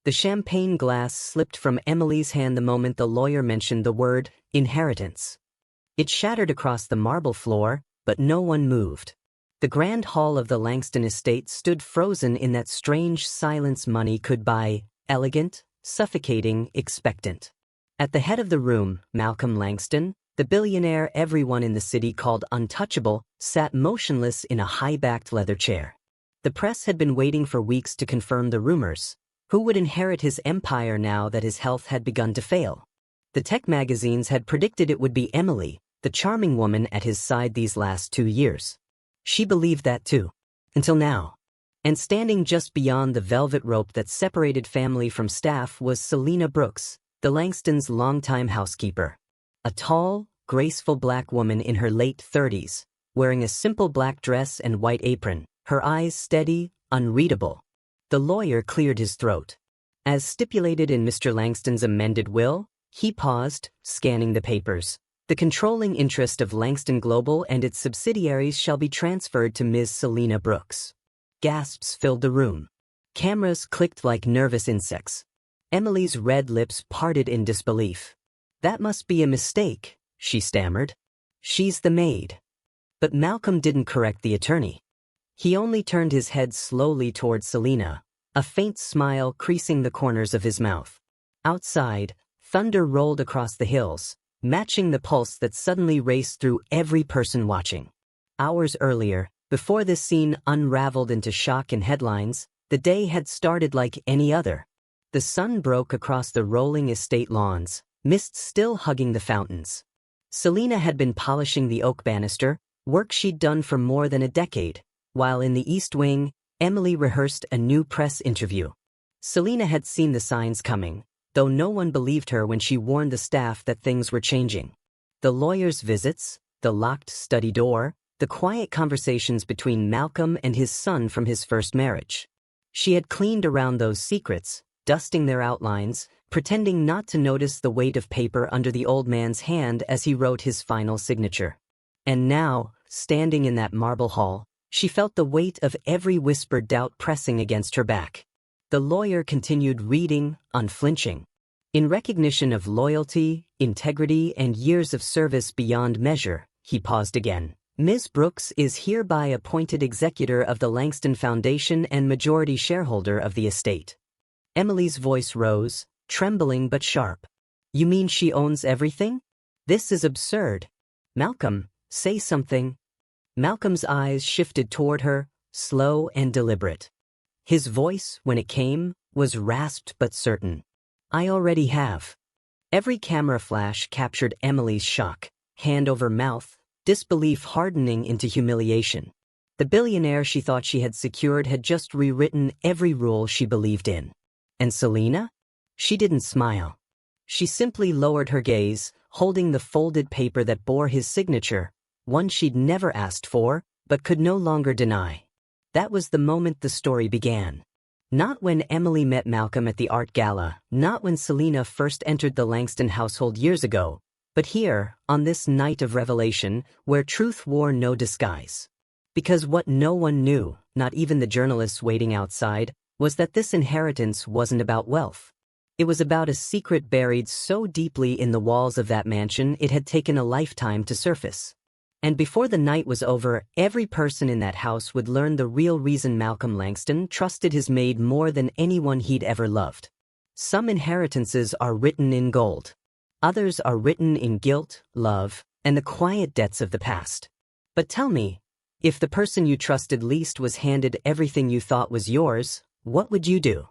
The champagne glass slipped from Emily's hand the moment the lawyer mentioned the word inheritance. It shattered across the marble floor, but no one moved. The grand hall of the Langston estate stood frozen in that strange silence money could buy, elegant, suffocating, expectant. At the head of the room, Malcolm Langston, the billionaire everyone in the city called untouchable, sat motionless in a high-backed leather chair. The press had been waiting for weeks to confirm the rumors. Who would inherit his empire now that his health had begun to fail? The tech magazines had predicted it would be Emily, the charming woman at his side these last 2 years. She believed that too. Until now. And standing just beyond the velvet rope that separated family from staff was Celina Brooks, the Langstons' longtime housekeeper. A tall, graceful black woman in her late 30s, wearing a simple black dress and white apron, her eyes steady, unreadable. The lawyer cleared his throat. As stipulated in Mr. Langston's amended will, he paused, scanning the papers. The controlling interest of Langston Global and its subsidiaries shall be transferred to Ms. Celina Brooks. Gasps filled the room. Cameras clicked like nervous insects. Emily's red lips parted in disbelief. "That must be a mistake," she stammered. "She's the maid." But Malcolm didn't correct the attorney. He only turned his head slowly toward Celina, a faint smile creasing the corners of his mouth. Outside, thunder rolled across the hills, matching the pulse that suddenly raced through every person watching. Hours earlier, before this scene unraveled into shock and headlines, the day had started like any other. The sun broke across the rolling estate lawns, mist still hugging the fountains. Celina had been polishing the oak banister, work she'd done for more than a decade, while in the East Wing, Emily rehearsed a new press interview. Celina had seen the signs coming, though no one believed her when she warned the staff that things were changing. The lawyer's visits, the locked study door, the quiet conversations between Malcolm and his son from his first marriage. She had cleaned around those secrets, dusting their outlines, pretending not to notice the weight of paper under the old man's hand as he wrote his final signature. And now, standing in that marble hall, she felt the weight of every whispered doubt pressing against her back. The lawyer continued reading, unflinching. In recognition of loyalty, integrity, and years of service beyond measure, he paused again. Ms. Brooks is hereby appointed executor of the Langston Foundation and majority shareholder of the estate. Emily's voice rose, trembling but sharp. You mean she owns everything? This is absurd. Malcolm, say something. Malcolm's eyes shifted toward her, slow and deliberate. His voice, when it came, was rasped but certain. I already have. Every camera flash captured Emily's shock, hand over mouth, disbelief hardening into humiliation. The billionaire she thought she had secured had just rewritten every rule she believed in. And Celina? She didn't smile. She simply lowered her gaze, holding the folded paper that bore his signature, one she'd never asked for, but could no longer deny. That was the moment the story began. Not when Emily met Malcolm at the art gala, not when Celina first entered the Langston household years ago, but here, on this night of revelation, where truth wore no disguise. Because what no one knew, not even the journalists waiting outside, was that this inheritance wasn't about wealth. It was about a secret buried so deeply in the walls of that mansion it had taken a lifetime to surface. And before the night was over, every person in that house would learn the real reason Malcolm Langston trusted his maid more than anyone he'd ever loved. Some inheritances are written in gold. Others are written in guilt, love, and the quiet debts of the past. But tell me, if the person you trusted least was handed everything you thought was yours, what would you do?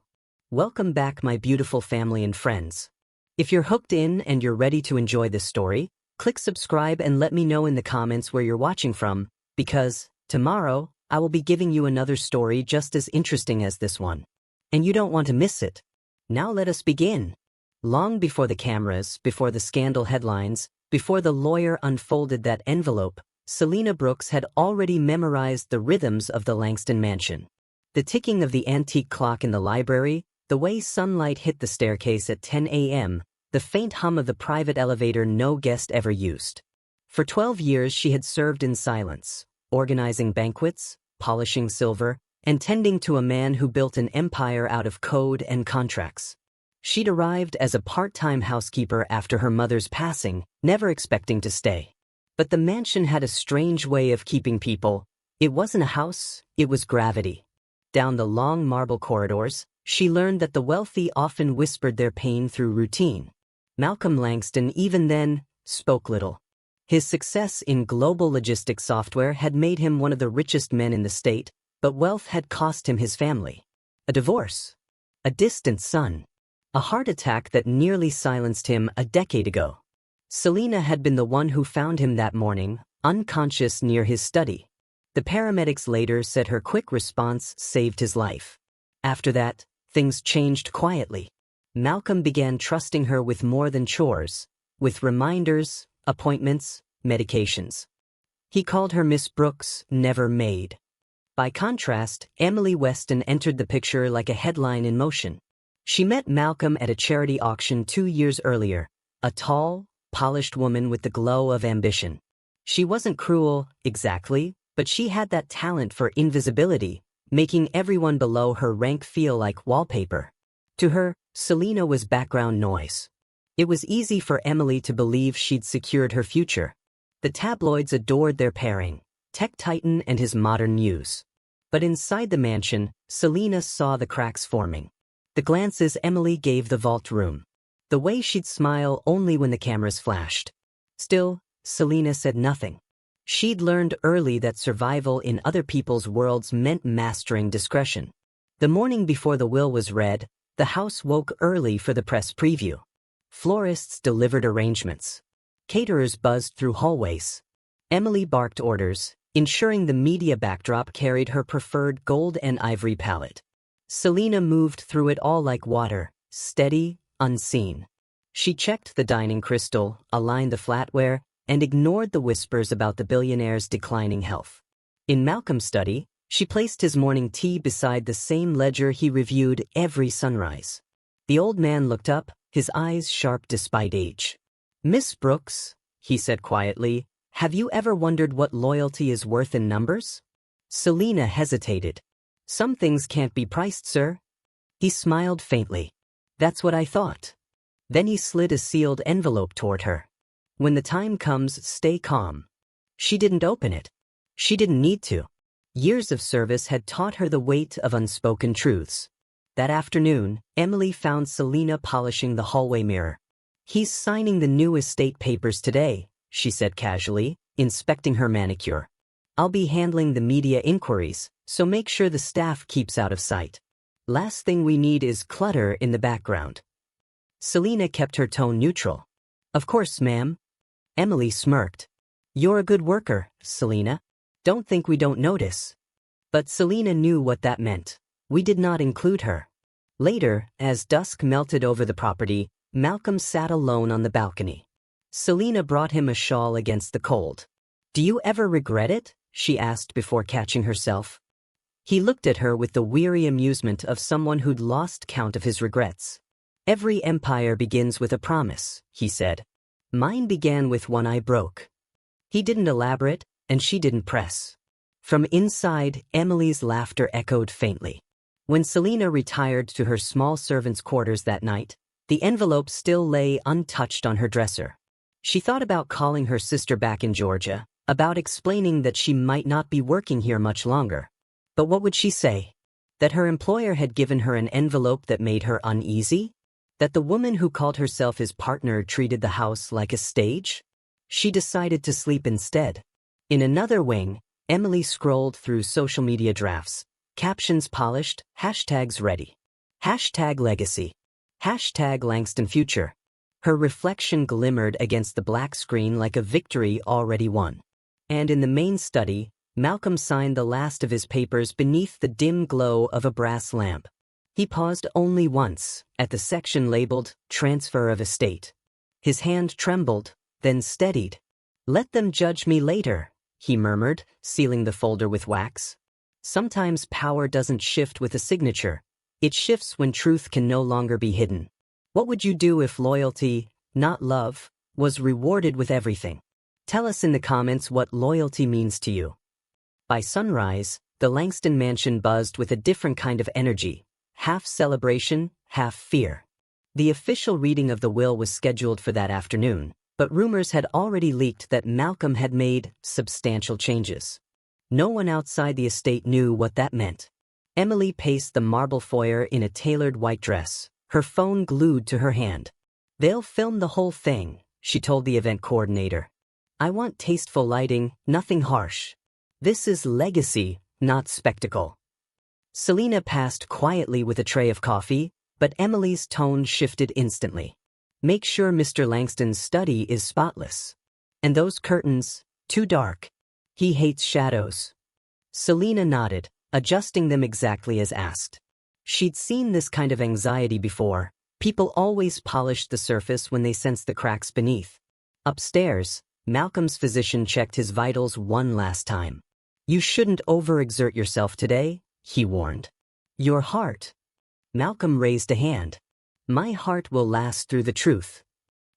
Welcome back, my beautiful family and friends. If you're hooked in and you're ready to enjoy this story, click subscribe and let me know in the comments where you're watching from, because tomorrow I will be giving you another story just as interesting as this one. And you don't want to miss it. Now let us begin. Long before the cameras, before the scandal headlines, before the lawyer unfolded that envelope, Celina Brooks had already memorized the rhythms of the Langston mansion. The ticking of the antique clock in the library, the way sunlight hit the staircase at 10 a.m., the faint hum of the private elevator no guest ever used. For 12 years she had served in silence, organizing banquets, polishing silver, and tending to a man who built an empire out of code and contracts. She'd arrived as a part-time housekeeper after her mother's passing, never expecting to stay. But the mansion had a strange way of keeping people. It wasn't a house, it was gravity. Down the long marble corridors, she learned that the wealthy often whispered their pain through routine. Malcolm Langston, even then, spoke little. His success in global logistics software had made him one of the richest men in the state, but wealth had cost him his family. A divorce. A distant son. A heart attack that nearly silenced him a decade ago. Celina had been the one who found him that morning, unconscious near his study. The paramedics later said her quick response saved his life. After that, things changed quietly. Malcolm began trusting her with more than chores, with reminders, appointments, medications. He called her Miss Brooks, never Maid. By contrast, Emily Weston entered the picture like a headline in motion. She met Malcolm at a charity auction 2 years earlier, a tall, polished woman with the glow of ambition. She wasn't cruel, exactly, but she had that talent for invisibility, making everyone below her rank feel like wallpaper. To her, Celina was background noise. It was easy for Emily to believe she'd secured her future. The tabloids adored their pairing, tech titan and his modern muse. But inside the mansion, Celina saw the cracks forming. The glances Emily gave the vault room. The way she'd smile only when the cameras flashed. Still, Celina said nothing. She'd learned early that survival in other people's worlds meant mastering discretion. The morning before the will was read, the house woke early for the press preview. Florists delivered arrangements. Caterers buzzed through hallways. Emily barked orders, ensuring the media backdrop carried her preferred gold and ivory palette. Celina moved through it all like water, steady, unseen. She checked the dining crystal, aligned the flatware, and ignored the whispers about the billionaire's declining health. In Malcolm's study, she placed his morning tea beside the same ledger he reviewed every sunrise. The old man looked up, his eyes sharp despite age. "Miss Brooks," he said quietly, "have you ever wondered what loyalty is worth in numbers?" Celina hesitated. "Some things can't be priced, sir." He smiled faintly. "That's what I thought." Then he slid a sealed envelope toward her. "When the time comes, stay calm." She didn't open it. She didn't need to. Years of service had taught her the weight of unspoken truths. That afternoon, Emily found Celina polishing the hallway mirror. "He's signing the new estate papers today," she said casually, inspecting her manicure. "I'll be handling the media inquiries, so make sure the staff keeps out of sight. Last thing we need is clutter in the background." Celina kept her tone neutral. "Of course, ma'am." Emily smirked. "You're a good worker, Celina. Don't think we don't notice." But Celina knew what that meant. We did not include her. Later, as dusk melted over the property, Malcolm sat alone on the balcony. Celina brought him a shawl against the cold. "Do you ever regret it?" she asked before catching herself. He looked at her with the weary amusement of someone who'd lost count of his regrets. "Every empire begins with a promise," he said. "Mine began with one I broke." He didn't elaborate, and she didn't press. From inside, Emily's laughter echoed faintly. When Celina retired to her small servants' quarters that night, the envelope still lay untouched on her dresser. She thought about calling her sister back in Georgia, about explaining that she might not be working here much longer. But what would she say? That her employer had given her an envelope that made her uneasy? That the woman who called herself his partner treated the house like a stage? She decided to sleep instead. In another wing, Emily scrolled through social media drafts. Captions polished, hashtags ready. Hashtag legacy. Hashtag Langston future. Her reflection glimmered against the black screen like a victory already won. And in the main study, Malcolm signed the last of his papers beneath the dim glow of a brass lamp. He paused only once, at the section labeled Transfer of Estate. His hand trembled, then steadied. "Let them judge me later," he murmured, sealing the folder with wax. Sometimes power doesn't shift with a signature. It shifts when truth can no longer be hidden. What would you do if loyalty, not love, was rewarded with everything? Tell us in the comments what loyalty means to you. By sunrise, The Langston mansion buzzed with a different kind of energy, half celebration, half fear. The official reading of the will was scheduled for that afternoon, but rumors had already leaked that Malcolm had made substantial changes. No one outside the estate knew what that meant. Emily paced the marble foyer in a tailored white dress, her phone glued to her hand. "They'll film the whole thing," she told the event coordinator. "I want tasteful lighting, nothing harsh. This is legacy, not spectacle." Celina passed quietly with a tray of coffee, but Emily's tone shifted instantly. "Make sure Mr. Langston's study is spotless. And those curtains, too dark. He hates shadows." Celina nodded, adjusting them exactly as asked. She'd seen this kind of anxiety before. People always polished the surface when they sensed the cracks beneath. Upstairs, Malcolm's physician checked his vitals one last time. "You shouldn't overexert yourself today," he warned. "Your heart." Malcolm raised a hand. "My heart will last through the truth."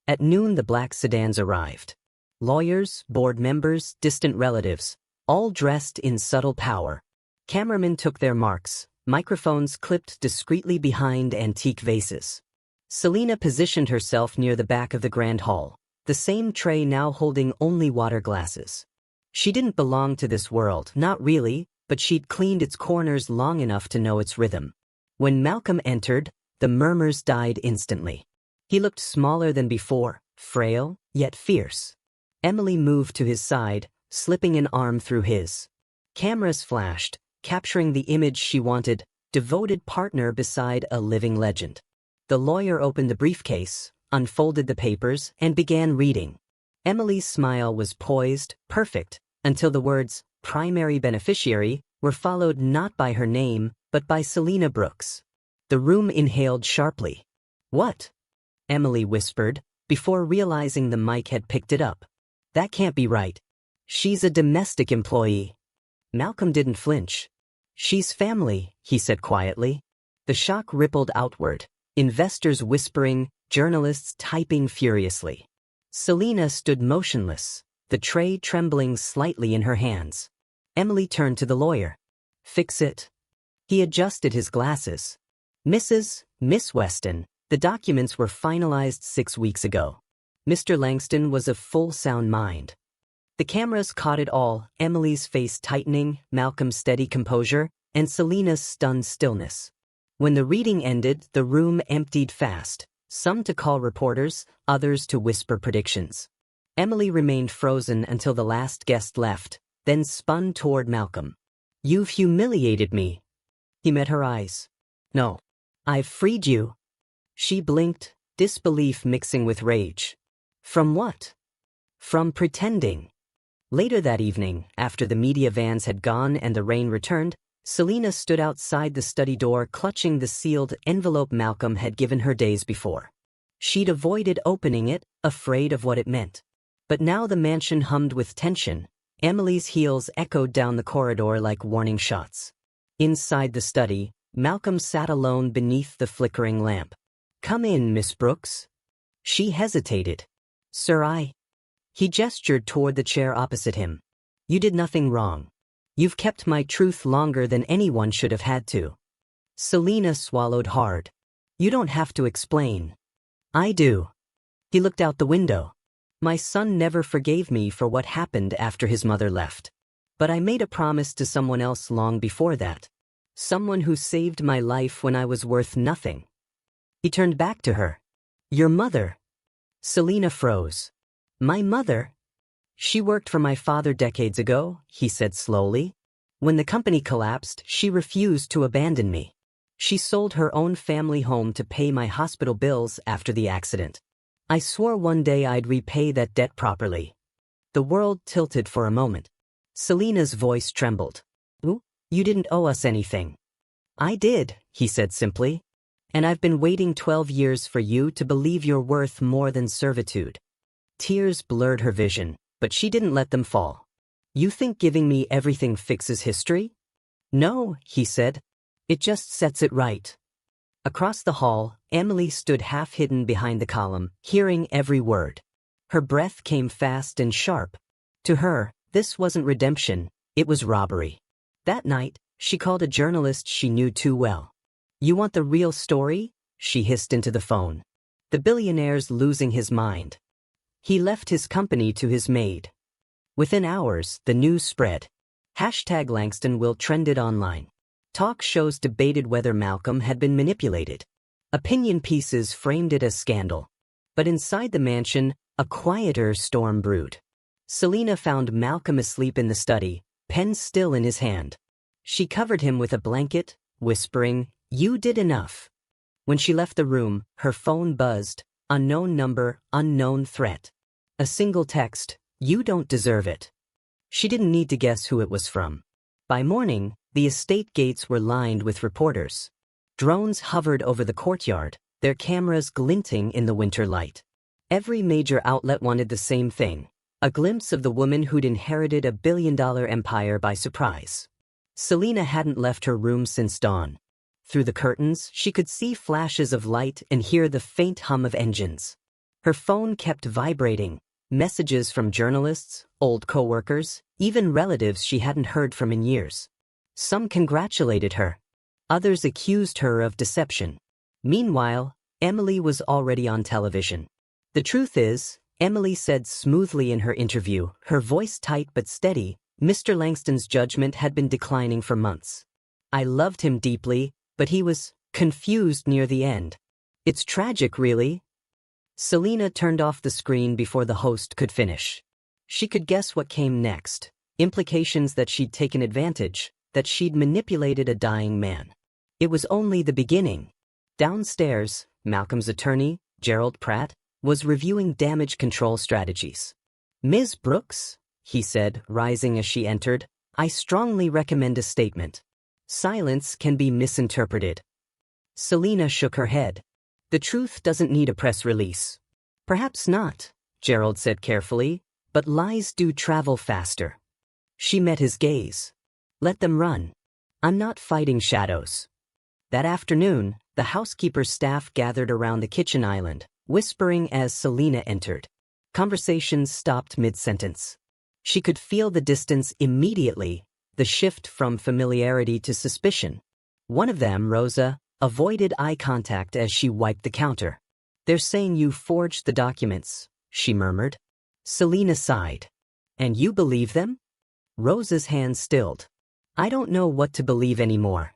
At noon, the black sedans arrived. Lawyers, board members, distant relatives, all dressed in subtle power. Cameramen took their marks, microphones clipped discreetly behind antique vases. Celina positioned herself near the back of the grand hall, the same tray now holding only water glasses. She didn't belong to this world, not really, but she'd cleaned its corners long enough to know its rhythm. When Malcolm entered, the murmurs died instantly. He looked smaller than before, frail, yet fierce. Emily moved to his side, slipping an arm through his. Cameras flashed, capturing the image she wanted, devoted partner beside a living legend. The lawyer opened the briefcase, unfolded the papers, and began reading. Emily's smile was poised, perfect, until the words, "primary beneficiary," were followed not by her name, but by Celina Brooks. The room inhaled sharply. "What?" Emily whispered, before realizing the mic had picked it up. "That can't be right. She's a domestic employee." Malcolm didn't flinch. "She's family," he said quietly. The shock rippled outward, investors whispering, journalists typing furiously. Celina stood motionless, the tray trembling slightly in her hands. Emily turned to the lawyer. "Fix it." He adjusted his glasses. Miss Weston, the documents were finalized 6 weeks ago. Mr. Langston was of full sound mind." The cameras caught it all, Emily's face tightening, Malcolm's steady composure, and Celina's stunned stillness. When the reading ended, the room emptied fast, some to call reporters, others to whisper predictions. Emily remained frozen until the last guest left, then spun toward Malcolm. "You've humiliated me." He met her eyes. "No. I've freed you." She blinked, disbelief mixing with rage. "From what?" "From pretending." Later that evening, after the media vans had gone and the rain returned, Celina stood outside the study door clutching the sealed envelope Malcolm had given her days before. She'd avoided opening it, afraid of what it meant. But now the mansion hummed with tension. Emily's heels echoed down the corridor like warning shots. Inside the study, Malcolm sat alone beneath the flickering lamp. "Come in, Miss Brooks." She hesitated. "Sir, He gestured toward the chair opposite him. "You did nothing wrong. You've kept my truth longer than anyone should have had to." Celina swallowed hard. "You don't have to explain." "I do." He looked out the window. "My son never forgave me for what happened after his mother left. But I made a promise to someone else long before that. Someone who saved my life when I was worth nothing." He turned back to her. "Your mother." Celina froze. "My mother?" "She worked for my father decades ago," he said slowly. "When the company collapsed, she refused to abandon me. She sold her own family home to pay my hospital bills after the accident. I swore one day I'd repay that debt properly." The world tilted for a moment. Celina's voice trembled. "Ooh, you didn't owe us anything." "I did," he said simply. "And I've been waiting 12 years for you to believe you're worth more than servitude." Tears blurred her vision, but she didn't let them fall. "You think giving me everything fixes history?" "No," he said. "It just sets it right." Across the hall, Emily stood half-hidden behind the column, hearing every word. Her breath came fast and sharp. To her, this wasn't redemption, it was robbery. That night, she called a journalist she knew too well. "You want the real story?" she hissed into the phone. "The billionaire's losing his mind." He left his company to his maid. Within hours, the news spread. #Langston will trended online. Talk shows debated whether Malcolm had been manipulated. Opinion pieces framed it as scandal. But inside the mansion, a quieter storm brewed. Celina found Malcolm asleep in the study, pen still in his hand. She covered him with a blanket, whispering, "You did enough." When she left the room, her phone buzzed. Unknown number, unknown threat. A single text, "You don't deserve it." She didn't need to guess who it was from. By morning, the estate gates were lined with reporters. Drones hovered over the courtyard, their cameras glinting in the winter light. Every major outlet wanted the same thing, a glimpse of the woman who'd inherited a billion-dollar empire by surprise. Celina hadn't left her room since dawn. Through the curtains, she could see flashes of light and hear the faint hum of engines. Her phone kept vibrating, messages from journalists, old co-workers, even relatives she hadn't heard from in years. Some congratulated her. Others accused her of deception. Meanwhile, Emily was already on television. "The truth is," Emily said smoothly in her interview, her voice tight but steady, "Mr. Langston's judgment had been declining for months. I loved him deeply, but he was confused near the end. It's tragic, really." Celina turned off the screen before the host could finish. She could guess what came next, implications that she'd taken advantage, that she'd manipulated a dying man. It was only the beginning. Downstairs, Malcolm's attorney, Gerald Pratt, was reviewing damage control strategies. "Ms. Brooks," he said, rising as she entered, "I strongly recommend a statement. Silence can be misinterpreted." Celina shook her head. "The truth doesn't need a press release." "Perhaps not," Gerald said carefully, "but lies do travel faster." She met his gaze. "Let them run. I'm not fighting shadows." That afternoon, the housekeeper's staff gathered around the kitchen island, whispering as Celina entered. Conversations stopped mid-sentence. She could feel the distance immediately, the shift from familiarity to suspicion. One of them, Rosa, avoided eye contact as she wiped the counter. "They're saying you forged the documents," she murmured. Celina sighed. "And you believe them?" Rosa's hand stilled. "I don't know what to believe anymore."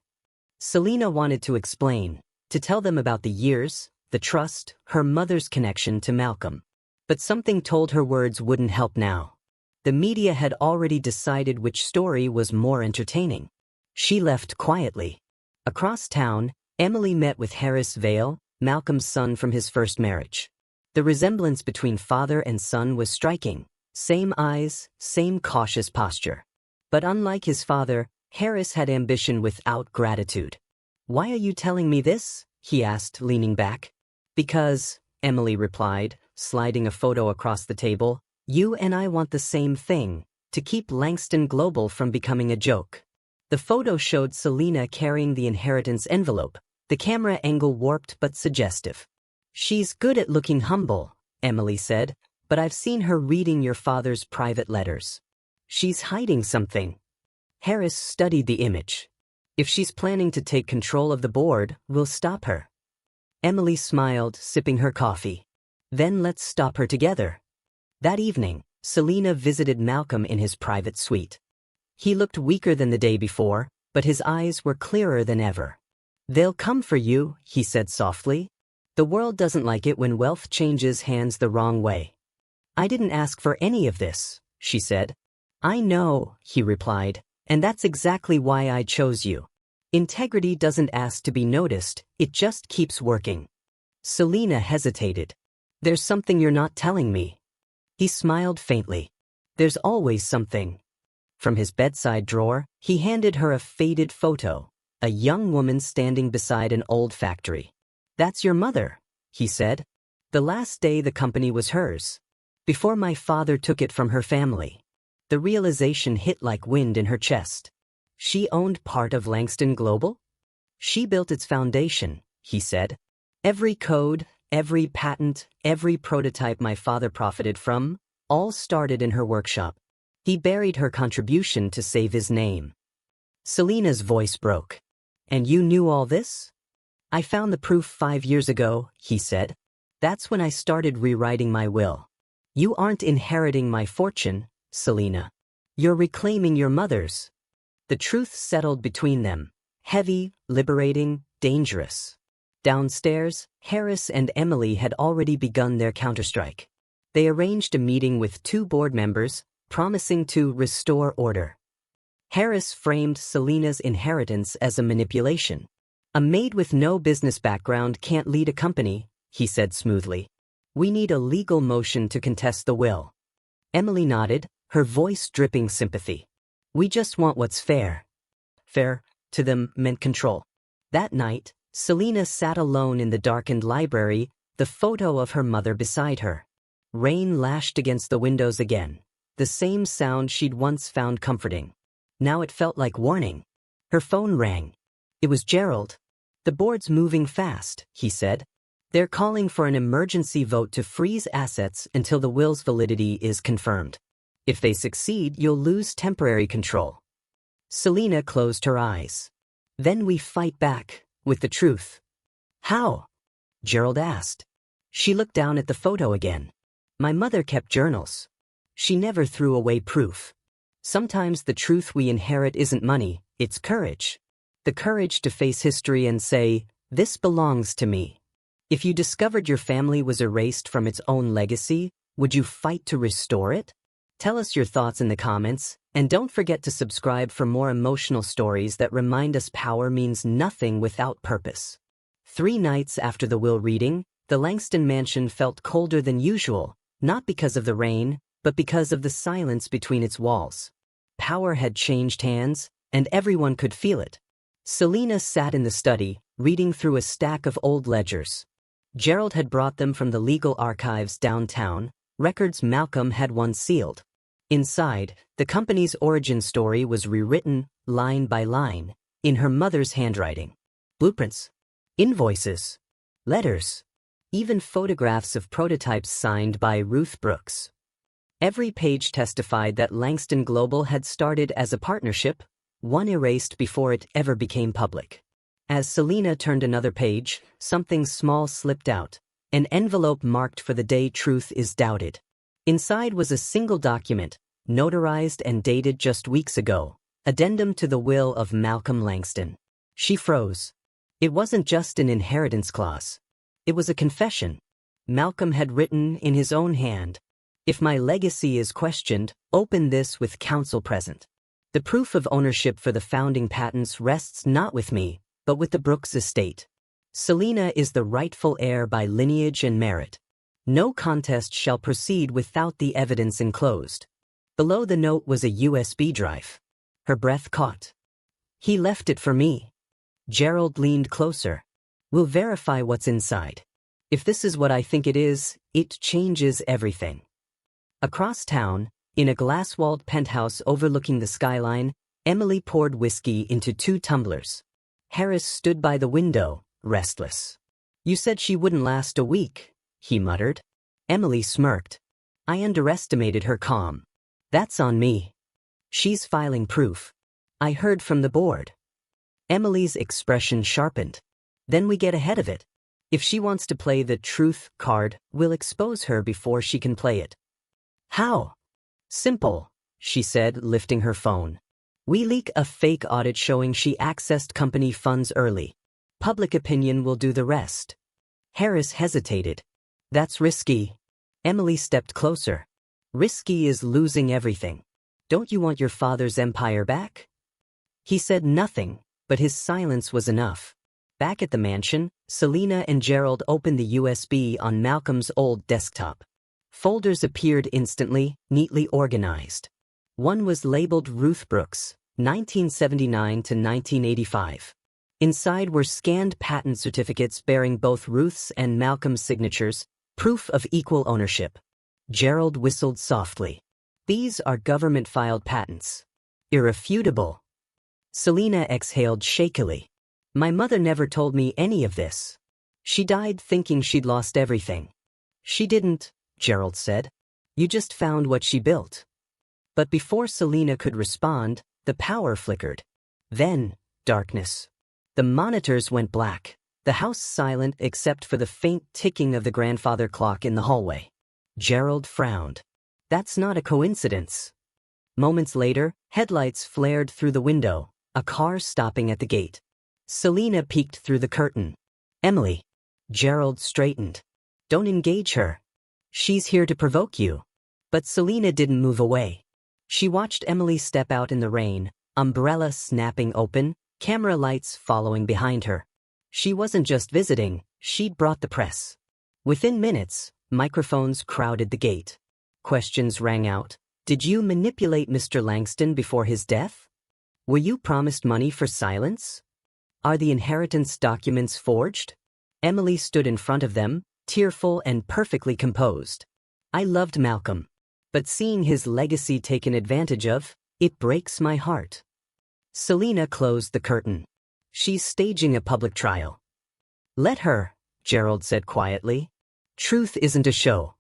Celina wanted to explain, to tell them about the years, the trust, her mother's connection to Malcolm. But something told her words wouldn't help now. The media had already decided which story was more entertaining. She left quietly. Across town, Emily met with Harris Vale, Malcolm's son from his first marriage. The resemblance between father and son was striking. Same eyes, same cautious posture. But unlike his father, Harris had ambition without gratitude. "Why are you telling me this?" he asked, leaning back. "Because," Emily replied, sliding a photo across the table, "you and I want the same thing, to keep Langston Global from becoming a joke." The photo showed Celina carrying the inheritance envelope, the camera angle warped but suggestive. "She's good at looking humble," Emily said, "but I've seen her reading your father's private letters. She's hiding something." Harris studied the image. "If she's planning to take control of the board, we'll stop her." Emily smiled, sipping her coffee. "Then let's stop her together." That evening, Celina visited Malcolm in his private suite. He looked weaker than the day before, but his eyes were clearer than ever. "They'll come for you," he said softly. "The world doesn't like it when wealth changes hands the wrong way." "I didn't ask for any of this," she said. "I know," he replied, "and that's exactly why I chose you. Integrity doesn't ask to be noticed, it just keeps working." Celina hesitated. "There's something you're not telling me." He smiled faintly. "There's always something." From his bedside drawer, he handed her a faded photo, a young woman standing beside an old factory. "That's your mother," he said. "The last day the company was hers. Before my father took it from her family." The realization hit like wind in her chest. She owned part of Langston Global? "She built its foundation," he said. "Every code, every patent, every prototype my father profited from, all started in her workshop. He buried her contribution to save his name." Celina's voice broke. And you knew all this? I found the proof 5 years ago, he said. That's when I started rewriting my will. You aren't inheriting my fortune, Celina. You're reclaiming your mother's. The truth settled between them. Heavy, liberating, dangerous. Downstairs, Harris and Emily had already begun their counterstrike. They arranged a meeting with 2 board members, promising to restore order. Harris framed Celina's inheritance as a manipulation. A maid with no business background can't lead a company, he said smoothly. We need a legal motion to contest the will. Emily nodded, her voice dripping sympathy. We just want what's fair. Fair, to them, meant control. That night, Celina sat alone in the darkened library, the photo of her mother beside her. Rain lashed against the windows again, the same sound she'd once found comforting. Now it felt like warning. Her phone rang. It was Gerald. The board's moving fast, he said. They're calling for an emergency vote to freeze assets until the will's validity is confirmed. If they succeed, you'll lose temporary control. Celina closed her eyes. Then we fight back, with the truth. How? Gerald asked. She looked down at the photo again. My mother kept journals. She never threw away proof. Sometimes the truth we inherit isn't money, it's courage. The courage to face history and say, this belongs to me. If you discovered your family was erased from its own legacy, would you fight to restore it? Tell us your thoughts in the comments, and don't forget to subscribe for more emotional stories that remind us power means nothing without purpose. 3 nights after the will reading, the Langston mansion felt colder than usual, not because of the rain, but because of the silence between its walls. Power had changed hands, and everyone could feel it. Celina sat in the study, reading through a stack of old ledgers. Gerald had brought them from the legal archives downtown, records Malcolm had once sealed. Inside, the company's origin story was rewritten, line by line, in her mother's handwriting. Blueprints, invoices, letters, even photographs of prototypes signed by Ruth Brooks. Every page testified that Langston Global had started as a partnership, one erased before it ever became public. As Celina turned another page, something small slipped out, an envelope marked for the day truth is doubted. Inside was a single document, notarized and dated just weeks ago, addendum to the will of Malcolm Langston. She froze. It wasn't just an inheritance clause. It was a confession. Malcolm had written in his own hand, if my legacy is questioned, open this with counsel present. The proof of ownership for the founding patents rests not with me, but with the Brooks estate. Celina is the rightful heir by lineage and merit. No contest shall proceed without the evidence enclosed. Below the note was a USB drive. Her breath caught. He left it for me. Gerald leaned closer. We'll verify what's inside. If this is what I think it is, it changes everything. Across town, in a glass-walled penthouse overlooking the skyline, Emily poured whiskey into 2 tumblers. Harris stood by the window, restless. You said she wouldn't last a week, he muttered. Emily smirked. I underestimated her calm. That's on me. She's filing proof. I heard from the board. Emily's expression sharpened. Then we get ahead of it. If she wants to play the truth card, we'll expose her before she can play it. How? Simple, she said, lifting her phone. We leak a fake audit showing she accessed company funds early. Public opinion will do the rest. Harris hesitated. That's risky. Emily stepped closer. Risky is losing everything. Don't you want your father's empire back? He said nothing, but his silence was enough. Back at the mansion, Celina and Gerald opened the USB on Malcolm's old desktop. Folders appeared instantly, neatly organized. One was labeled Ruth Brooks, 1979 to 1985. Inside were scanned patent certificates bearing both Ruth's and Malcolm's signatures, proof of equal ownership. Gerald whistled softly. These are government-filed patents. Irrefutable. Celina exhaled shakily. My mother never told me any of this. She died thinking she'd lost everything. She didn't, Gerald said. You just found what she built. But before Celina could respond, the power flickered. Then, darkness. The monitors went black, the house silent except for the faint ticking of the grandfather clock in the hallway. Gerald frowned. That's not a coincidence. Moments later, headlights flared through the window, a car stopping at the gate. Celina peeked through the curtain. Emily. Gerald straightened. Don't engage her. She's here to provoke you. But Celina didn't move away. She watched Emily step out in the rain, umbrella snapping open, camera lights following behind her. She wasn't just visiting, she'd brought the press. Within minutes, microphones crowded the gate. Questions rang out. Did you manipulate Mr. Langston before his death? Were you promised money for silence? Are the inheritance documents forged? Emily stood in front of them, tearful and perfectly composed. I loved Malcolm. But seeing his legacy taken advantage of, it breaks my heart. Celina closed the curtain. She's staging a public trial. Let her, Gerald said quietly. Truth isn't a show.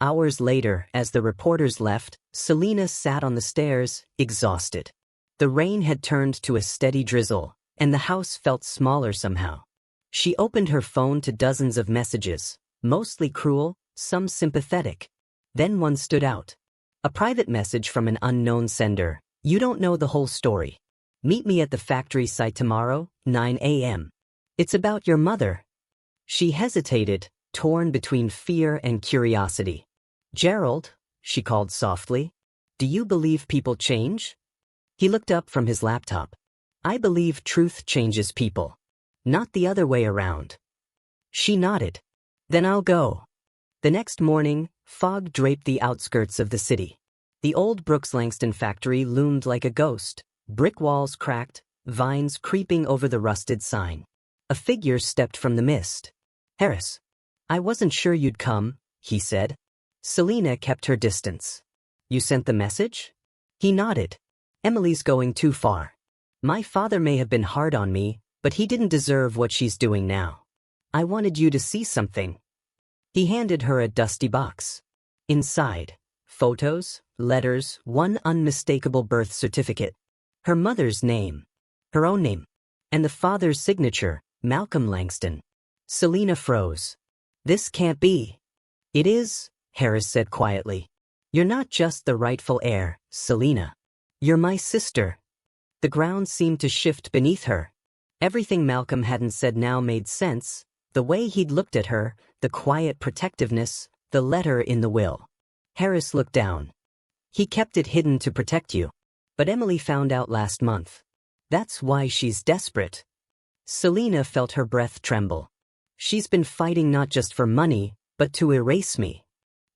Hours later, as the reporters left, Celina sat on the stairs, exhausted. The rain had turned to a steady drizzle, and the house felt smaller somehow. She opened her phone to dozens of messages, mostly cruel, some sympathetic. Then one stood out. A private message from an unknown sender. You don't know the whole story. Meet me at the factory site tomorrow, 9 a.m. It's about your mother. She hesitated, torn between fear and curiosity. Gerald, she called softly, do you believe people change? He looked up from his laptop. I believe truth changes people. Not the other way around. She nodded. Then I'll go. The next morning, fog draped the outskirts of the city. The old Brooks Langston factory loomed like a ghost, brick walls cracked, vines creeping over the rusted sign. A figure stepped from the mist. Harris. I wasn't sure you'd come, he said. Celina kept her distance. You sent the message? He nodded. Emily's going too far. My father may have been hard on me, but he didn't deserve what she's doing now. I wanted you to see something. He handed her a dusty box. Inside, photos, letters, one unmistakable birth certificate. Her mother's name. Her own name. And the father's signature, Malcolm Langston. Celina froze. This can't be. It is, Harris said quietly. You're not just the rightful heir, Celina. You're my sister. The ground seemed to shift beneath her. Everything Malcolm hadn't said now made sense. The way he'd looked at her, the quiet protectiveness, the letter in the will. Harris looked down. He kept it hidden to protect you. But Emily found out last month. That's why she's desperate. Celina felt her breath tremble. She's been fighting not just for money, but to erase me.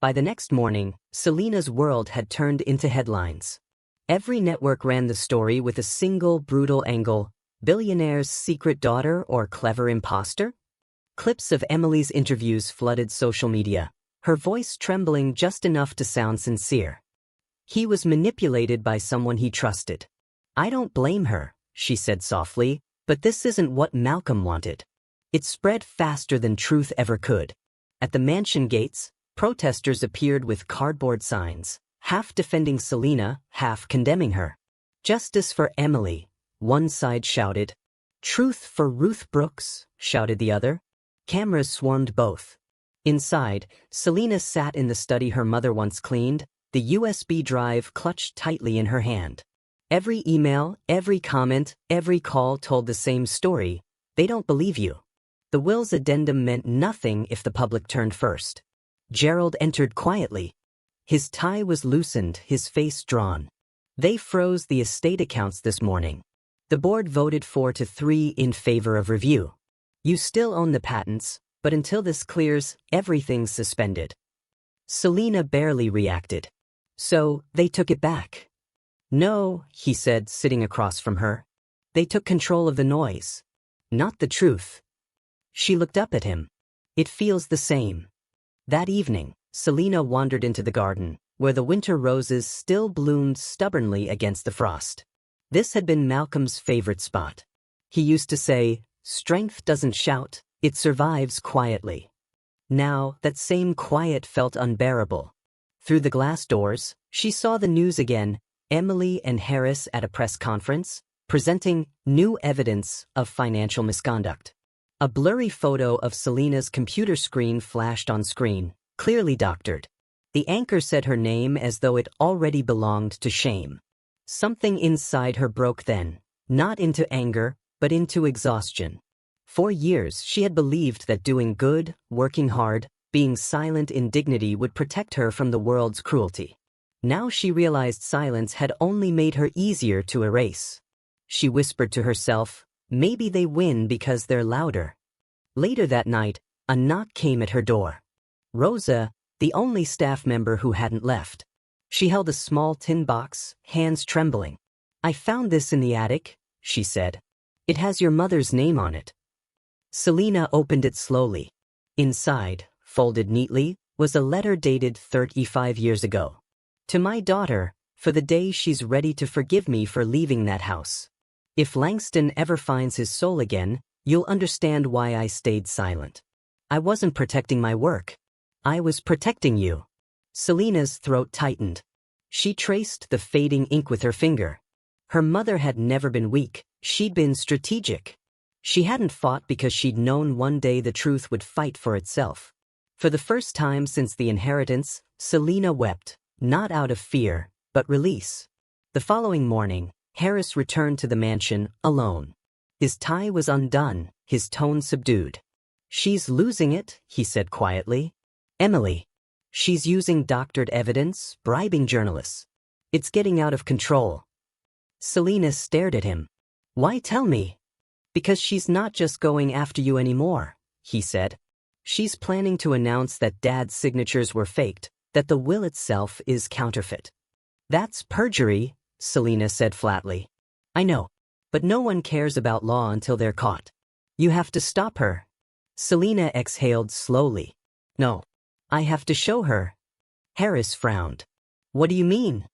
By the next morning, Celina's world had turned into headlines. Every network ran the story with a single brutal angle. Billionaire's secret daughter or clever imposter? Clips of Emily's interviews flooded social media, her voice trembling just enough to sound sincere. He was manipulated by someone he trusted. I don't blame her, she said softly, but this isn't what Malcolm wanted. It spread faster than truth ever could. At the mansion gates, protesters appeared with cardboard signs, half defending Celina, half condemning her. Justice for Emily, one side shouted. Truth for Ruth Brooks, shouted the other. Cameras swarmed both. Inside, Celina sat in the study her mother once cleaned, the USB drive clutched tightly in her hand. Every email, every comment, every call told the same story. They don't believe you. The will's addendum meant nothing if the public turned first. Gerald entered quietly. His tie was loosened, his face drawn. They froze the estate accounts this morning. The board voted 4-3 in favor of review. You still own the patents, but until this clears, everything's suspended. Celina barely reacted. So, they took it back. No, he said, sitting across from her. They took control of the noise. Not the truth. She looked up at him. It feels the same. That evening, Celina wandered into the garden, where the winter roses still bloomed stubbornly against the frost. This had been Malcolm's favorite spot. He used to say, strength doesn't shout, it survives quietly. Now, that same quiet felt unbearable. Through the glass doors, she saw the news again, Emily and Harris at a press conference, presenting new evidence of financial misconduct. A blurry photo of Celina's computer screen flashed on screen, clearly doctored. The anchor said her name as though it already belonged to shame. Something inside her broke then, not into anger, but into exhaustion. For years she had believed that doing good, working hard, being silent in dignity would protect her from the world's cruelty. Now she realized silence had only made her easier to erase. She whispered to herself, maybe they win because they're louder. Later that night, a knock came at her door. Rosa, the only staff member who hadn't left. She held a small tin box, hands trembling. I found this in the attic, she said. It has your mother's name on it. Celina opened it slowly. Inside, folded neatly, was a letter dated 35 years ago. To my daughter, for the day she's ready to forgive me for leaving that house. If Langston ever finds his soul again, you'll understand why I stayed silent. I wasn't protecting my work. I was protecting you. Celina's throat tightened. She traced the fading ink with her finger. Her mother had never been weak, she'd been strategic. She hadn't fought because she'd known one day the truth would fight for itself. For the first time since the inheritance, Celina wept, not out of fear, but release. The following morning, Harris returned to the mansion, alone. His tie was undone, his tone subdued. She's losing it, he said quietly. Emily. She's using doctored evidence, bribing journalists. It's getting out of control. Celina stared at him. Why tell me? Because she's not just going after you anymore, he said. She's planning to announce that Dad's signatures were faked, that the will itself is counterfeit. That's perjury, Celina said flatly. I know, but no one cares about law until they're caught. You have to stop her. Celina exhaled slowly. No, I have to show her. Harris frowned. What do you mean?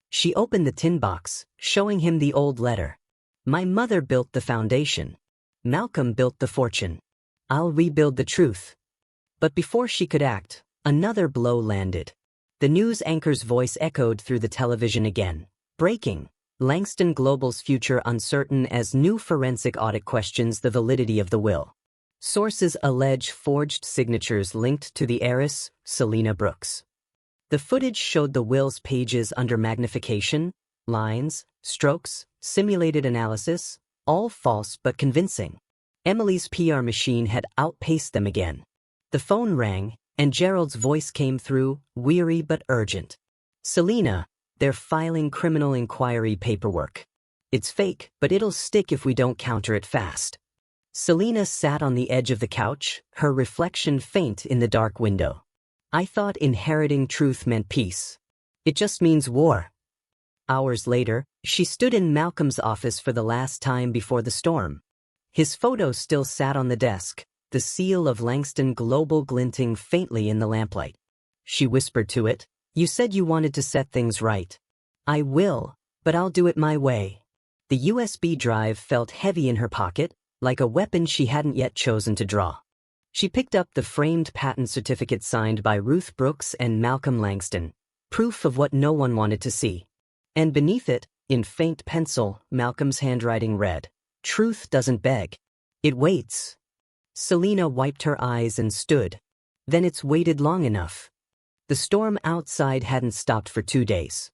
She opened the tin box, showing him the old letter. My mother built the foundation. Malcolm built the fortune. I'll rebuild the truth. But before she could act, another blow landed. The news anchor's voice echoed through the television again. Breaking. Langston Global's future uncertain as new forensic audit questions the validity of the will. Sources allege forged signatures linked to the heiress, Celina Brooks. The footage showed the will's pages under magnification, lines, strokes, simulated analysis, all false but convincing. Emily's PR machine had outpaced them again. The phone rang, and Gerald's voice came through, weary but urgent. Celina, they're filing criminal inquiry paperwork. It's fake, but it'll stick if we don't counter it fast. Celina sat on the edge of the couch, her reflection faint in the dark window. I thought inheriting truth meant peace. It just means war. Hours later, she stood in Malcolm's office for the last time before the storm. His photo still sat on the desk, the seal of Langston Global glinting faintly in the lamplight. She whispered to it, You said you wanted to set things right. I will, but I'll do it my way. The USB drive felt heavy in her pocket, like a weapon she hadn't yet chosen to draw. She picked up the framed patent certificate signed by Ruth Brooks and Malcolm Langston, proof of what no one wanted to see. And beneath it, in faint pencil, Malcolm's handwriting read, Truth doesn't beg. It waits. Celina wiped her eyes and stood. Then it's waited long enough. The storm outside hadn't stopped for 2 days.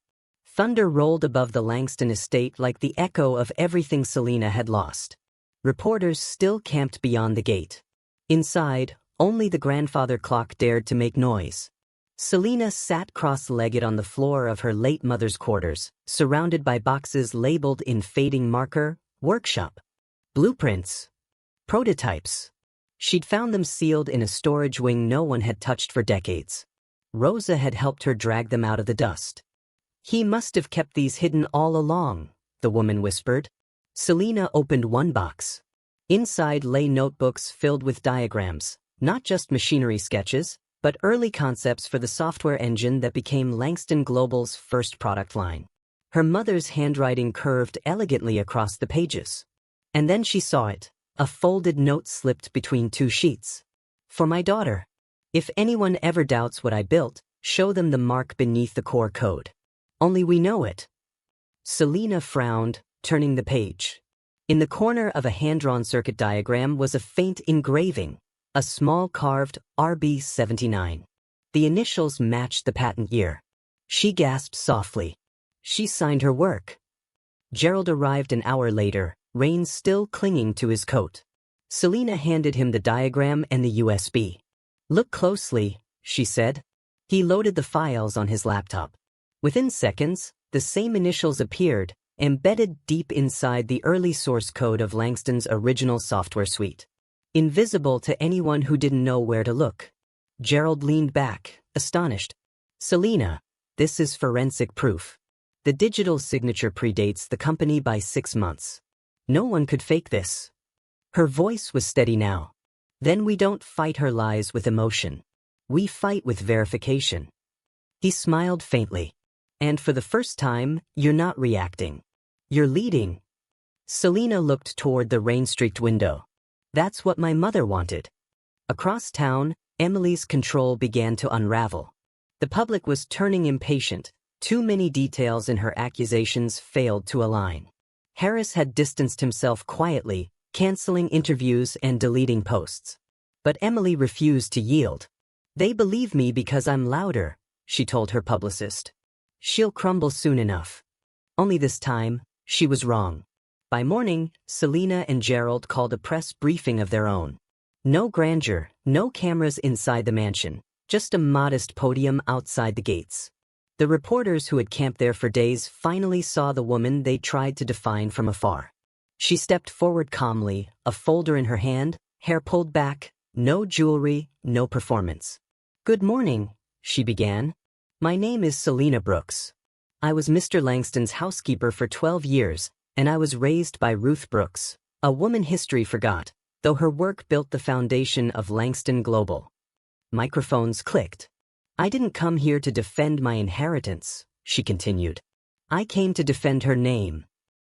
Thunder rolled above the Langston estate like the echo of everything Celina had lost. Reporters still camped beyond the gate. Inside, only the grandfather clock dared to make noise. Celina sat cross-legged on the floor of her late mother's quarters, surrounded by boxes labeled in fading marker, workshop, blueprints, prototypes. She'd found them sealed in a storage wing no one had touched for decades. Rosa had helped her drag them out of the dust. He must have kept these hidden all along, the woman whispered. Celina opened one box. Inside lay notebooks filled with diagrams, not just machinery sketches, but early concepts for the software engine that became Langston Global's first product line. Her mother's handwriting curved elegantly across the pages. And then she saw it, a folded note slipped between 2 sheets. For my daughter. If anyone ever doubts what I built, show them the mark beneath the core code. Only we know it. Celina frowned, turning the page. In the corner of a hand-drawn circuit diagram was a faint engraving, a small carved RB79. The initials matched the patent year. She gasped softly. She signed her work. Gerald arrived an hour later, reins still clinging to his coat. Celina handed him the diagram and the USB. "Look closely," she said. He loaded the files on his laptop. Within seconds, the same initials appeared, embedded deep inside the early source code of Langston's original software suite. Invisible to anyone who didn't know where to look. Gerald leaned back, astonished. "Celina, this is forensic proof. The digital signature predates the company by 6 months. No one could fake this." Her voice was steady now. "Then we don't fight her lies with emotion. We fight with verification." He smiled faintly. "And for the first time, you're not reacting. You're leading." Celina looked toward the rain-streaked window. "That's what my mother wanted." Across town, Emily's control began to unravel. The public was turning impatient. Too many details in her accusations failed to align. Harris had distanced himself quietly, canceling interviews and deleting posts. But Emily refused to yield. "They believe me because I'm louder," she told her publicist. "She'll crumble soon enough." Only this time, she was wrong. By morning, Celina and Gerald called a press briefing of their own. No grandeur, no cameras inside the mansion, just a modest podium outside the gates. The reporters who had camped there for days finally saw the woman they tried to define from afar. She stepped forward calmly, a folder in her hand, hair pulled back, no jewelry, no performance. "Good morning," she began. "My name is Celina Brooks. I was Mr. Langston's housekeeper for 12 years, and I was raised by Ruth Brooks, a woman history forgot, though her work built the foundation of Langston Global." Microphones clicked. "I didn't come here to defend my inheritance," she continued. "I came to defend her name."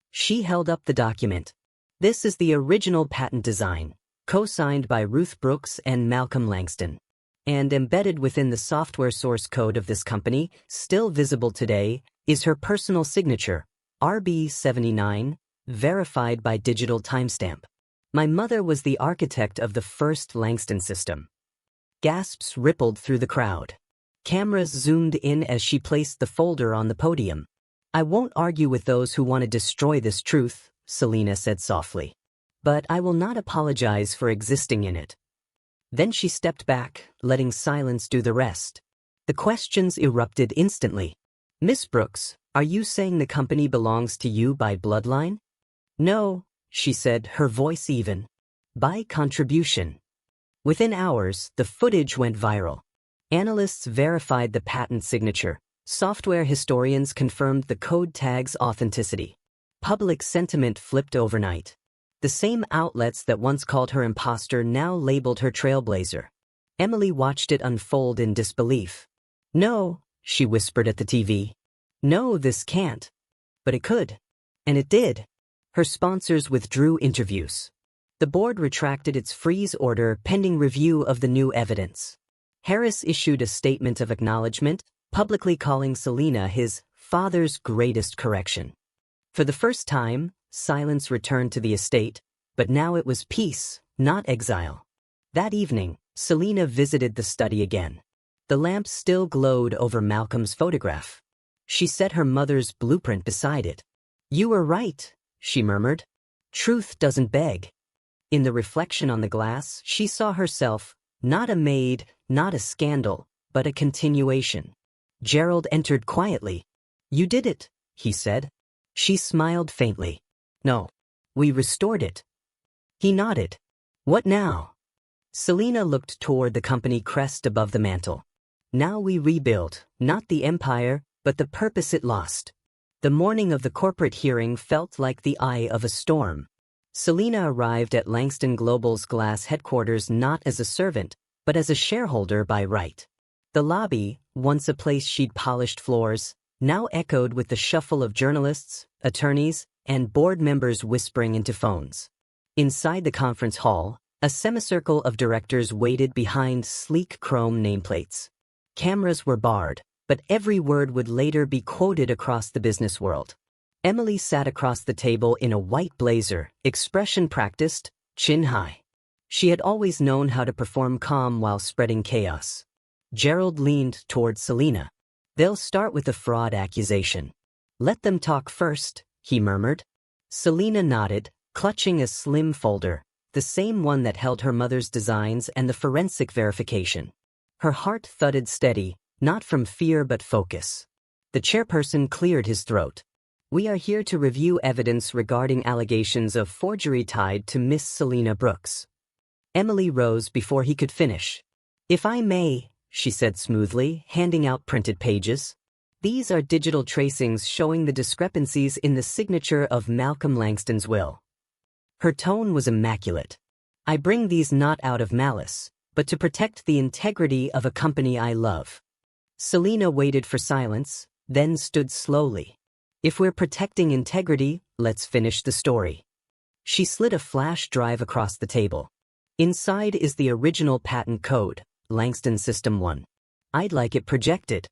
She held up the document. "This is the original patent design, co-signed by Ruth Brooks and Malcolm Langston. And embedded within the software source code of this company, still visible today, is her personal signature, RB79, verified by digital timestamp. My mother was the architect of the first Langston system." Gasps rippled through the crowd. Cameras zoomed in as she placed the folder on the podium. "I won't argue with those who want to destroy this truth," Celina said softly. "But I will not apologize for existing in it." Then she stepped back, letting silence do the rest. The questions erupted instantly. "Miss Brooks, are you saying the company belongs to you by bloodline?" "No," she said, her voice even. "By contribution." Within hours, the footage went viral. Analysts verified the patent signature. Software historians confirmed the code tag's authenticity. Public sentiment flipped overnight. The same outlets that once called her imposter now labeled her trailblazer. Emily watched it unfold in disbelief. "No," she whispered at the TV. "No, this can't." But it could. And it did. Her sponsors withdrew interviews. The board retracted its freeze order pending review of the new evidence. Harris issued a statement of acknowledgement, publicly calling Celina his father's greatest correction. For the first time, silence returned to the estate, but now it was peace, not exile. That evening, Celina visited the study again. The lamp still glowed over Malcolm's photograph. She set her mother's blueprint beside it. "You were right," she murmured. "Truth doesn't beg." In the reflection on the glass, she saw herself, not a maid, not a scandal, but a continuation. Gerald entered quietly. "You did it," he said. She smiled faintly. "No, we restored it." He nodded. "What now?" Celina looked toward the company crest above the mantel. "Now we rebuild, not the empire, but the purpose it lost." The morning of the corporate hearing felt like the eye of a storm. Celina arrived at Langston Global's glass headquarters not as a servant, but as a shareholder by right. The lobby, once a place she'd polished floors, now echoed with the shuffle of journalists, attorneys, and board members whispering into phones. Inside the conference hall, a semicircle of directors waited behind sleek chrome nameplates. Cameras were barred, but every word would later be quoted across the business world. Emily sat across the table in a white blazer, expression practiced, chin high. She had always known how to perform calm while spreading chaos. Gerald leaned toward Celina. "They'll start with a fraud accusation." "Let them talk first," he murmured. Celina nodded, clutching a slim folder, the same one that held her mother's designs and the forensic verification. Her heart thudded steady, not from fear but focus. The chairperson cleared his throat. "We are here to review evidence regarding allegations of forgery tied to Miss Celina Brooks." Emily rose before he could finish. "If I may," she said smoothly, handing out printed pages. "These are digital tracings showing the discrepancies in the signature of Malcolm Langston's will." Her tone was immaculate. "I bring these not out of malice, but to protect the integrity of a company I love." Celina waited for silence, then stood slowly. "If we're protecting integrity, let's finish the story." She slid a flash drive across the table. "Inside is the original patent code, Langston System 1. I'd like it projected."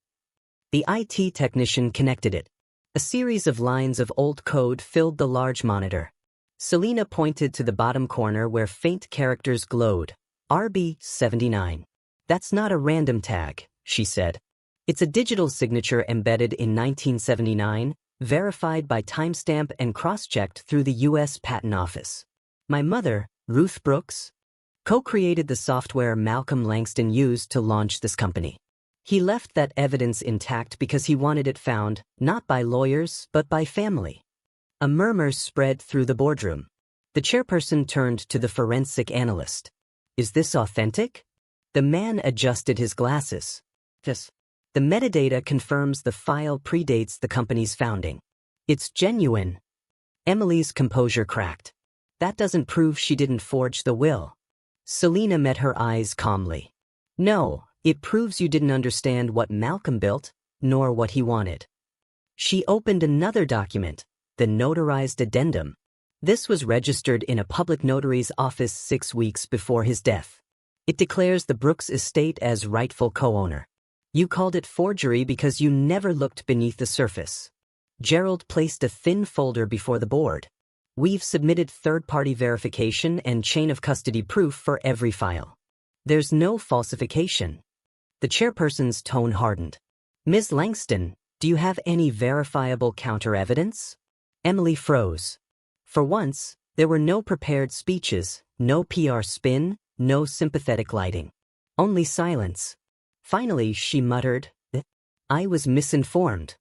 The IT technician connected it. A series of lines of old code filled the large monitor. Celina pointed to the bottom corner where faint characters glowed. RB79. "That's not a random tag," she said. "It's a digital signature embedded in 1979, verified by timestamp and cross-checked through the U.S. Patent Office. My mother, Ruth Brooks, co-created the software Malcolm Langston used to launch this company. He left that evidence intact because he wanted it found, not by lawyers, but by family." A murmur spread through the boardroom. The chairperson turned to the forensic analyst. "Is this authentic?" The man adjusted his glasses. "Yes. The metadata confirms the file predates the company's founding. It's genuine." Emily's composure cracked. "That doesn't prove she didn't forge the will." Celina met her eyes calmly. "No, it proves you didn't understand what Malcolm built, nor what he wanted." She opened another document, the notarized addendum. This was registered in a public notary's office 6 weeks before his death. It declares the Brooks estate as rightful co-owner. "You called it forgery because you never looked beneath the surface." Gerald placed a thin folder before the board. "We've submitted third-party verification and chain of custody proof for every file. There's no falsification." The chairperson's tone hardened. "Ms. Langston, do you have any verifiable counter-evidence?" Emily froze. For once, there were no prepared speeches, no PR spin, no sympathetic lighting. Only silence. Finally, she muttered, "I was misinformed."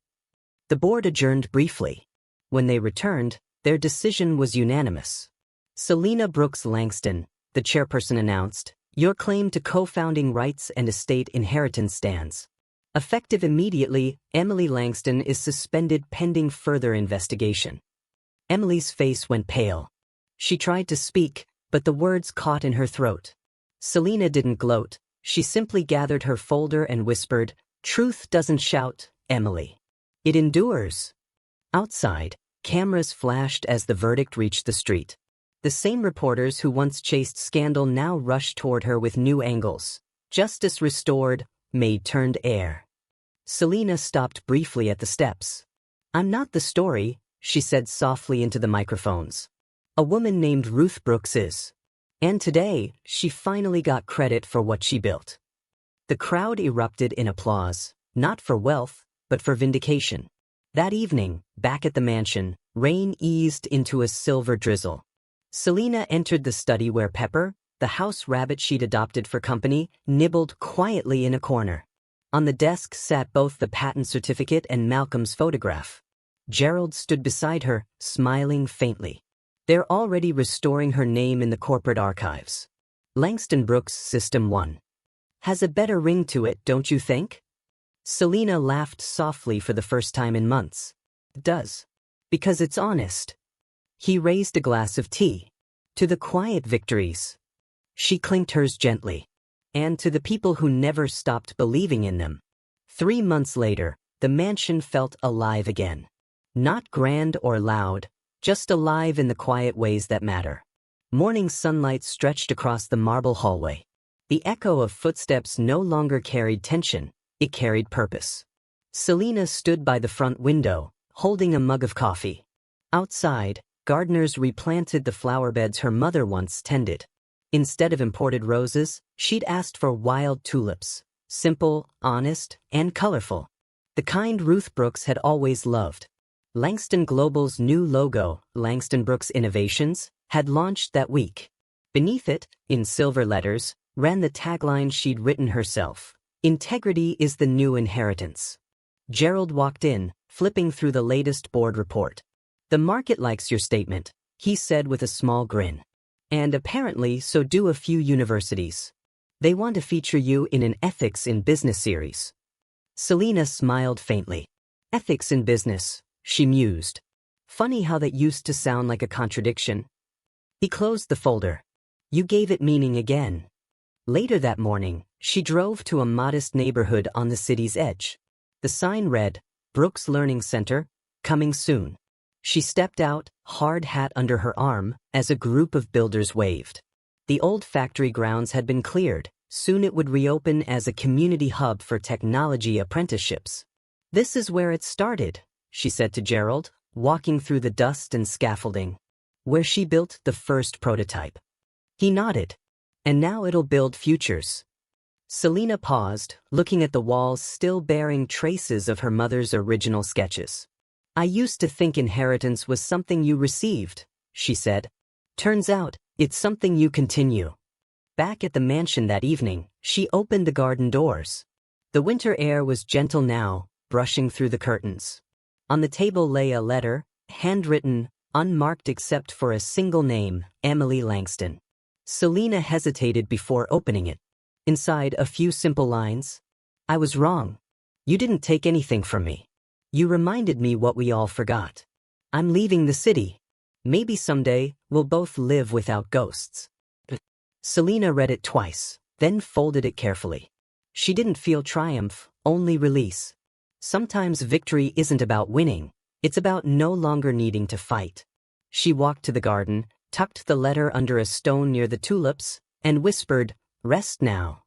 The board adjourned briefly. When they returned, their decision was unanimous. "Celina Brooks Langston," the chairperson announced, "your claim to co-founding rights and estate inheritance stands. Effective immediately, Emily Langston is suspended pending further investigation." Emily's face went pale. She tried to speak, but the words caught in her throat. Celina didn't gloat. She simply gathered her folder and whispered, "Truth doesn't shout, Emily. It endures." Outside, cameras flashed as the verdict reached the street. The same reporters who once chased scandal now rushed toward her with new angles. Justice restored, Maid turned heir. Celina stopped briefly at the steps. "I'm not the story," she said softly into the microphones. "A woman named Ruth Brooks is. And today, she finally got credit for what she built." The crowd erupted in applause, not for wealth, but for vindication. That evening, back at the mansion, rain eased into a silver drizzle. Celina entered the study where Pepper, the house rabbit she'd adopted for company, nibbled quietly in a corner. On the desk sat both the patent certificate and Malcolm's photograph. Gerald stood beside her, smiling faintly. "They're already restoring her name in the corporate archives. Langston Brooks System 1. Has a better ring to it, don't you think?" Celina laughed softly for the first time in months. "It does. Because it's honest." He raised a glass of tea. "To the quiet victories." She clinked hers gently. "And to the people who never stopped believing in them." 3 months later, the mansion felt alive again. Not grand or loud, just alive in the quiet ways that matter. Morning sunlight stretched across the marble hallway. The echo of footsteps no longer carried tension, it carried purpose. Celina stood by the front window, holding a mug of coffee. Outside, gardeners replanted the flower beds her mother once tended. Instead of imported roses, she'd asked for wild tulips, simple, honest, and colorful. The kind Ruth Brooks had always loved. Langston Global's new logo, Langston Brooks Innovations, had launched that week. Beneath it, in silver letters, ran the tagline she'd written herself: "Integrity is the new inheritance." Gerald walked in, flipping through the latest board report. "The market likes your statement," he said with a small grin. "And apparently so do a few universities. They want to feature you in an Ethics in Business series." Celina smiled faintly. "Ethics in business," she mused. "Funny how that used to sound like a contradiction." He closed the folder. "You gave it meaning again." Later that morning, she drove to a modest neighborhood on the city's edge. The sign read, "Brooks Learning Center, coming soon." She stepped out, hard hat under her arm, as a group of builders waved. The old factory grounds had been cleared. Soon it would reopen as a community hub for technology apprenticeships. "This is where it started," she said to Gerald, walking through the dust and scaffolding. "Where she built the first prototype." He nodded. "And now it'll build futures." Celina paused, looking at the walls still bearing traces of her mother's original sketches. "I used to think inheritance was something you received," she said. "Turns out, it's something you continue." Back at the mansion that evening, she opened the garden doors. The winter air was gentle now, brushing through the curtains. On the table lay a letter, handwritten, unmarked except for a single name, Emily Langston. Celina hesitated before opening it. Inside, a few simple lines. "I was wrong. You didn't take anything from me. You reminded me what we all forgot. I'm leaving the city. Maybe someday, we'll both live without ghosts." Celina read it twice, then folded it carefully. She didn't feel triumph, only release. Sometimes victory isn't about winning, it's about no longer needing to fight. She walked to the garden, tucked the letter under a stone near the tulips, and whispered, "Rest now."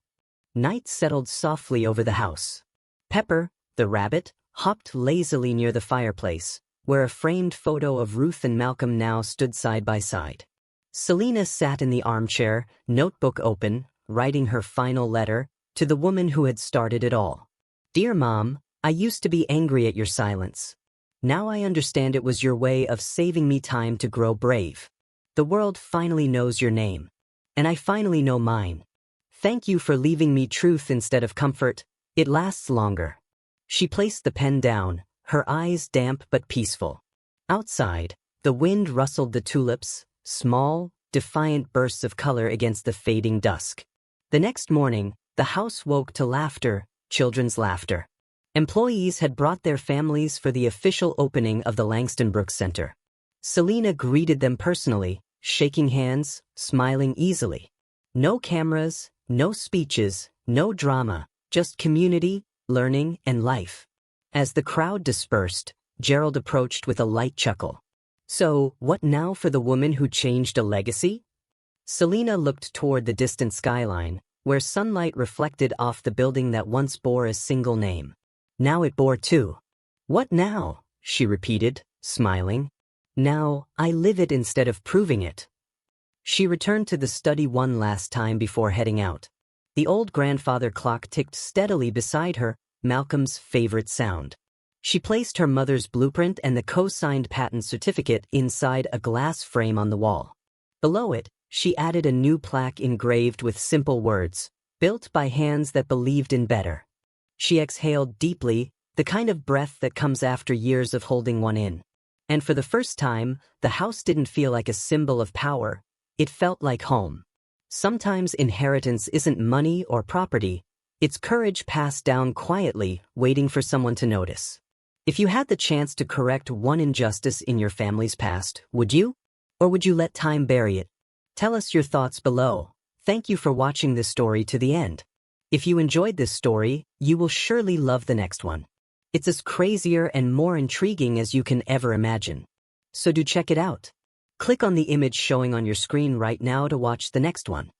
Night settled softly over the house. Pepper, the rabbit, hopped lazily near the fireplace, where a framed photo of Ruth and Malcolm now stood side by side. Celina sat in the armchair, notebook open, writing her final letter, to the woman who had started it all. "Dear Mom, I used to be angry at your silence. Now I understand it was your way of saving me time to grow brave. The world finally knows your name. And I finally know mine. Thank you for leaving me truth instead of comfort. It lasts longer." She placed the pen down, her eyes damp but peaceful. Outside, the wind rustled the tulips, small, defiant bursts of color against the fading dusk. The next morning, the house woke to laughter, children's laughter. Employees had brought their families for the official opening of the Langston Brooks Center. Celina greeted them personally, shaking hands, smiling easily. No cameras, no speeches, no drama, just community, learning, and life. As the crowd dispersed, Gerald approached with a light chuckle. "So, what now for the woman who changed a legacy?" Celina looked toward the distant skyline, where sunlight reflected off the building that once bore a single name. Now it bore two. "What now?" she repeated, smiling. "Now, I live it instead of proving it." She returned to the study one last time before heading out. The old grandfather clock ticked steadily beside her, Malcolm's favorite sound. She placed her mother's blueprint and the co-signed patent certificate inside a glass frame on the wall. Below it, she added a new plaque engraved with simple words, "Built by hands that believed in better." She exhaled deeply, the kind of breath that comes after years of holding one in. And for the first time, the house didn't feel like a symbol of power. It felt like home. Sometimes inheritance isn't money or property. It's courage passed down quietly, waiting for someone to notice. If you had the chance to correct one injustice in your family's past, would you? Or would you let time bury it? Tell us your thoughts below. Thank you for watching this story to the end. If you enjoyed this story, you will surely love the next one. It's as crazier and more intriguing as you can ever imagine. So do check it out. Click on the image showing on your screen right now to watch the next one.